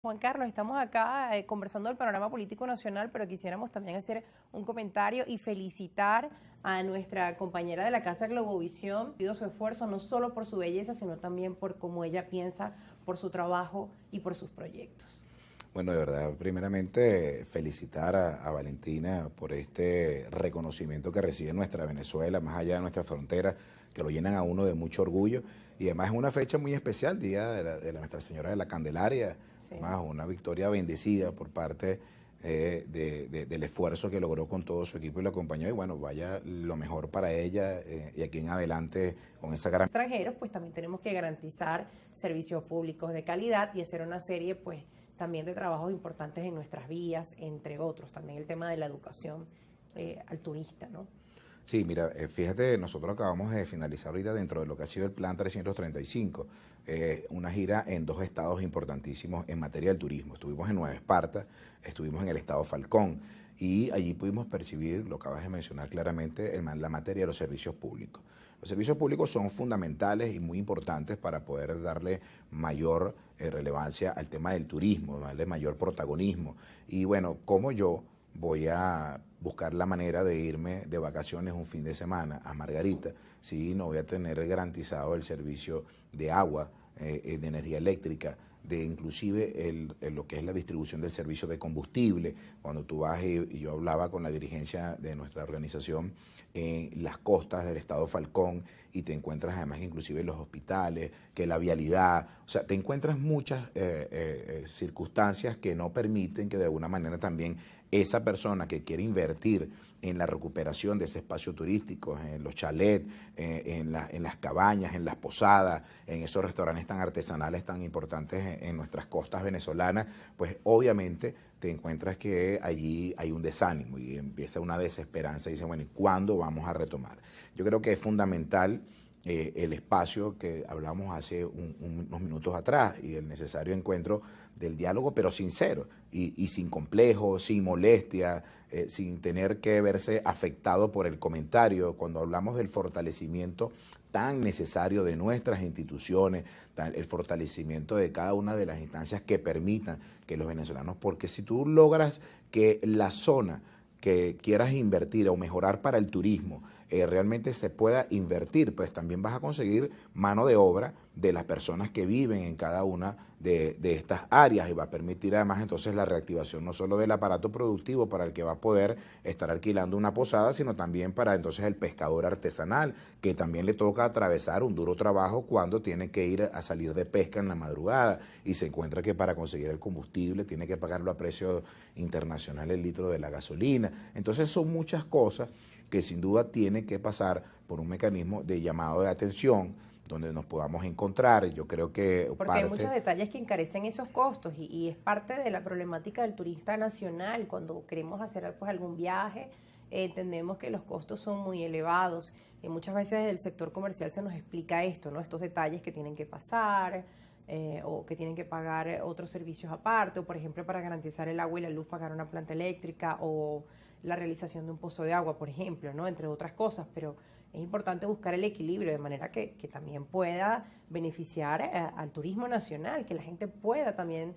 Juan Carlos, estamos acá conversando del panorama político nacional, pero quisiéramos también hacer un comentario y felicitar a nuestra compañera de la Casa Globovisión. Pido su esfuerzo no solo por su belleza, sino también por cómo ella piensa, por su trabajo y por sus proyectos. Bueno, de verdad, primeramente felicitar a Valentina por este reconocimiento que recibe nuestra Venezuela, más allá de nuestra frontera, que lo llenan a uno de mucho orgullo. Y además es una fecha muy especial, Día de Nuestra Señora de la Candelaria, Sí. además una victoria bendecida por parte del esfuerzo que logró con todo su equipo y la acompañó. Y bueno, vaya lo mejor para ella y aquí en adelante con esa gran... Extranjeros, pues también tenemos que garantizar servicios públicos de calidad y hacer una serie, pues, también de trabajos importantes en nuestras vías, entre otros. También el tema de la educación al turista, ¿no? Sí, mira, fíjate, nosotros acabamos de finalizar ahorita dentro de lo que ha sido el Plan 335, una gira en dos estados importantísimos en materia del turismo. Estuvimos en Nueva Esparta, estuvimos en el estado Falcón y allí pudimos percibir, lo acabas de mencionar claramente, la materia de los servicios públicos. Los servicios públicos son fundamentales y muy importantes para poder darle mayor relevancia al tema del turismo, darle mayor protagonismo. Y bueno, como yo voy a buscar la manera de irme de vacaciones un fin de semana a Margarita, sí, no voy a tener garantizado el servicio de agua, de energía eléctrica, de inclusive lo que es la distribución del servicio de combustible. Cuando tú vas y yo hablaba con la dirigencia de nuestra organización en las costas del estado Falcón y te encuentras además inclusive en los hospitales, que la vialidad, o sea, te encuentras muchas circunstancias que no permiten que de alguna manera también esa persona que quiere invertir en la recuperación de ese espacio turístico, en los chalets, en las cabañas, en las posadas, en esos restaurantes tan artesanales, tan importantes en nuestras costas venezolanas, pues obviamente te encuentras que allí hay un desánimo y empieza una desesperanza y dice, bueno, ¿y cuándo vamos a retomar? Yo creo que es fundamental el espacio que hablamos hace unos minutos atrás y el necesario encuentro del diálogo, pero sincero y sin complejo, sin molestia, sin tener que verse afectado por el comentario. Cuando hablamos del fortalecimiento tan necesario de nuestras instituciones, el fortalecimiento de cada una de las instancias que permitan que los venezolanos, porque si tú logras que la zona que quieras invertir o mejorar para el turismo realmente se pueda invertir, pues también vas a conseguir mano de obra de las personas que viven en cada una de estas áreas y va a permitir además entonces la reactivación no solo del aparato productivo para el que va a poder estar alquilando una posada, sino también para entonces el pescador artesanal, que también le toca atravesar un duro trabajo cuando tiene que ir a salir de pesca en la madrugada y se encuentra que para conseguir el combustible tiene que pagarlo a precio internacional el litro de la gasolina. Entonces son muchas cosas que sin duda tiene que pasar por un mecanismo de llamado de atención donde nos podamos encontrar. Yo creo que Porque hay muchos parte... detalles que encarecen esos costos y es parte de la problemática del turista nacional. Cuando queremos hacer pues, algún viaje, entendemos que los costos son muy elevados y muchas veces desde el sector comercial se nos explica esto, ¿no? Estos detalles que tienen que pasar o que tienen que pagar otros servicios aparte, o por ejemplo para garantizar el agua y la luz pagar una planta eléctrica o la realización de un pozo de agua, por ejemplo, ¿no? Entre otras cosas, pero es importante buscar el equilibrio de manera que también pueda beneficiar al turismo nacional, que la gente pueda también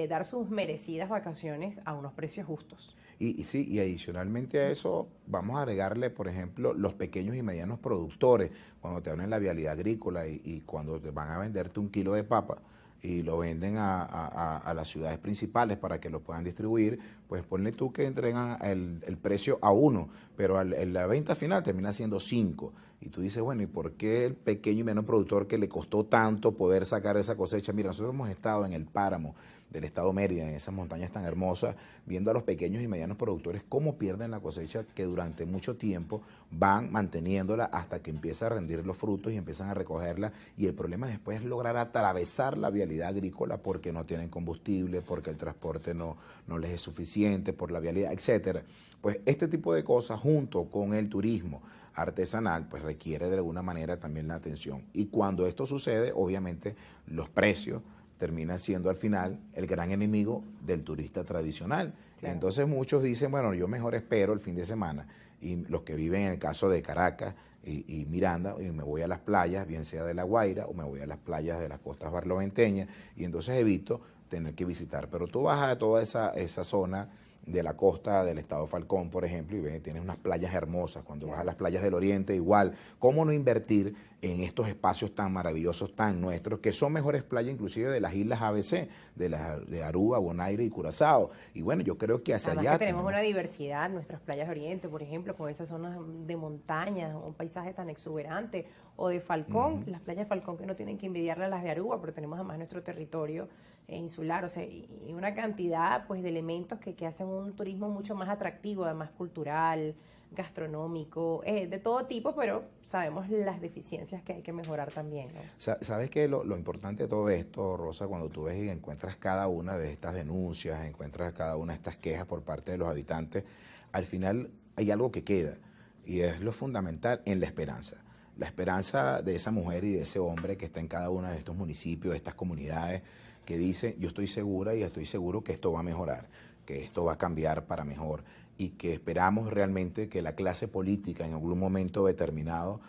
dar sus merecidas vacaciones a unos precios justos. Y sí, y adicionalmente a eso vamos a agregarle, por ejemplo, los pequeños y medianos productores, cuando te hablan en la vialidad agrícola y cuando te van a venderte un kilo de papa y lo venden a las ciudades principales para que lo puedan distribuir, pues ponle tú que entregan el precio a uno, pero en la venta final termina siendo 5. Y tú dices, bueno, ¿y por qué el pequeño y mediano productor que le costó tanto poder sacar esa cosecha? Mira, nosotros hemos estado en el páramo del estado Mérida, en esas montañas tan hermosas, viendo a los pequeños y medianos productores cómo pierden la cosecha que durante mucho tiempo van manteniéndola hasta que empieza a rendir los frutos y empiezan a recogerla. Y el problema después es lograr atravesar la vialidad agrícola porque no tienen combustible, porque el transporte no les es suficiente, por la vialidad, etcétera. Pues este tipo de cosas junto con el turismo artesanal pues requiere de alguna manera también la atención. Y cuando esto sucede, obviamente los precios termina siendo al final el gran enemigo del turista tradicional. Claro. Entonces muchos dicen, bueno, yo mejor espero el fin de semana. Y los que viven en el caso de Caracas y Miranda, y me voy a las playas, bien sea de La Guaira o me voy a las playas de las costas barloventeñas, y entonces evito tener que visitar. Pero tú vas a toda esa zona de la costa del estado Falcón, por ejemplo, y ves, tienes unas playas hermosas. Cuando vas a las playas del Oriente, igual. ¿Cómo no invertir en estos espacios tan maravillosos, tan nuestros, que son mejores playas inclusive de las islas ABC, de Aruba, Bonaire y Curazao? Y bueno, yo creo que hacia Además allá que tenemos una diversidad, nuestras playas de Oriente, por ejemplo, con esas zonas de montaña, un paisaje tan exuberante, o de Falcón, las playas de Falcón que no tienen que envidiarle a las de Aruba, pero tenemos además nuestro territorio insular, o sea, y una cantidad pues de elementos que hacen un turismo mucho más atractivo, además cultural, gastronómico, de todo tipo, pero sabemos las deficiencias que hay que mejorar también, ¿no? ¿Sabes qué? Lo importante de todo esto, Rosa, cuando tú ves y encuentras cada una de estas denuncias, encuentras cada una de estas quejas por parte de los habitantes, al final hay algo que queda, y es lo fundamental en la esperanza. La esperanza de esa mujer y de ese hombre que está en cada uno de estos municipios, de estas comunidades, que dice, yo estoy segura y estoy seguro que esto va a mejorar, que esto va a cambiar para mejor, y que esperamos realmente que la clase política en algún momento determinado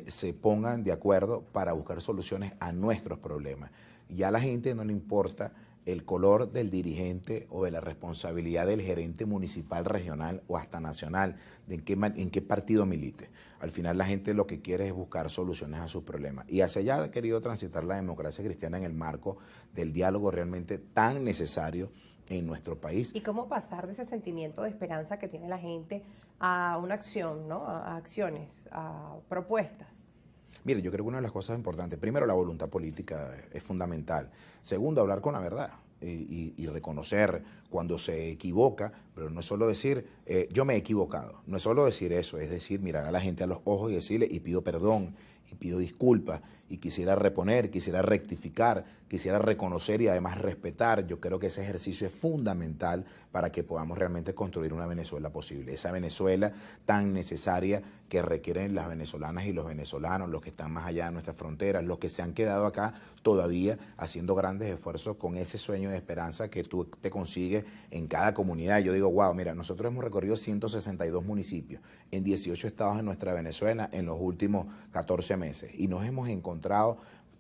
se pongan de acuerdo para buscar soluciones a nuestros problemas. Ya a la gente no le importa el color del dirigente o de la responsabilidad del gerente municipal, regional o hasta nacional, de en qué partido milite. Al final la gente lo que quiere es buscar soluciones a sus problemas. Y hacia allá ha querido transitar la democracia cristiana en el marco del diálogo realmente tan necesario en nuestro país. Y cómo pasar de ese sentimiento de esperanza que tiene la gente a una acción, ¿no? A acciones, a propuestas. Mire, yo creo que una de las cosas importantes, primero la voluntad política es fundamental. Segundo, hablar con la verdad y reconocer cuando se equivoca, pero no es solo decir, yo me he equivocado, no es solo decir eso, es decir, mirar a la gente a los ojos y decirle, y pido perdón, y pido disculpas, y quisiera reponer, quisiera rectificar, quisiera reconocer y además respetar. Yo creo que ese ejercicio es fundamental para que podamos realmente construir una Venezuela posible, esa Venezuela tan necesaria que requieren las venezolanas y los venezolanos, los que están más allá de nuestras fronteras, los que se han quedado acá todavía haciendo grandes esfuerzos con ese sueño de esperanza que tú te consigues en cada comunidad. Yo digo, wow, mira, nosotros hemos recorrido 162 municipios en 18 estados de nuestra Venezuela en los últimos 14 meses y nos hemos encontrado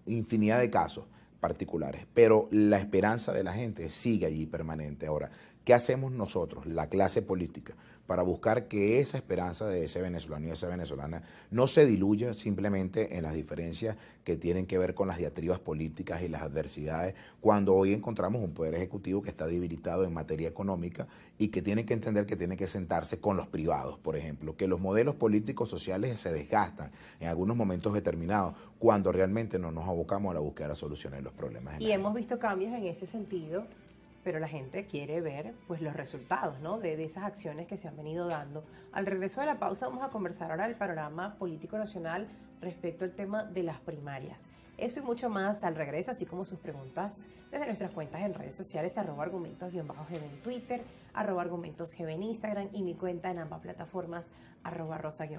infinidad de casos particulares, pero la esperanza de la gente sigue allí permanente. Ahora, ¿qué hacemos nosotros, la clase política, para buscar que esa esperanza de ese venezolano y de esa venezolana no se diluya simplemente en las diferencias que tienen que ver con las diatribas políticas y las adversidades, cuando hoy encontramos un poder ejecutivo que está debilitado en materia económica y que tiene que entender que tiene que sentarse con los privados, por ejemplo, que los modelos políticos sociales se desgastan en algunos momentos determinados, cuando realmente no nos abocamos a la búsqueda de soluciones de los problemas. Y hemos visto cambios en ese sentido, pero la gente quiere ver pues los resultados, ¿no? de esas acciones que se han venido dando. Al regreso de la pausa vamos a conversar ahora del panorama político nacional respecto al tema de las primarias. Eso y mucho más al regreso, así como sus preguntas desde nuestras cuentas en redes sociales, @argumentos_gb en Twitter, @argumentosgb en Instagram y mi cuenta en ambas plataformas, @rosa_.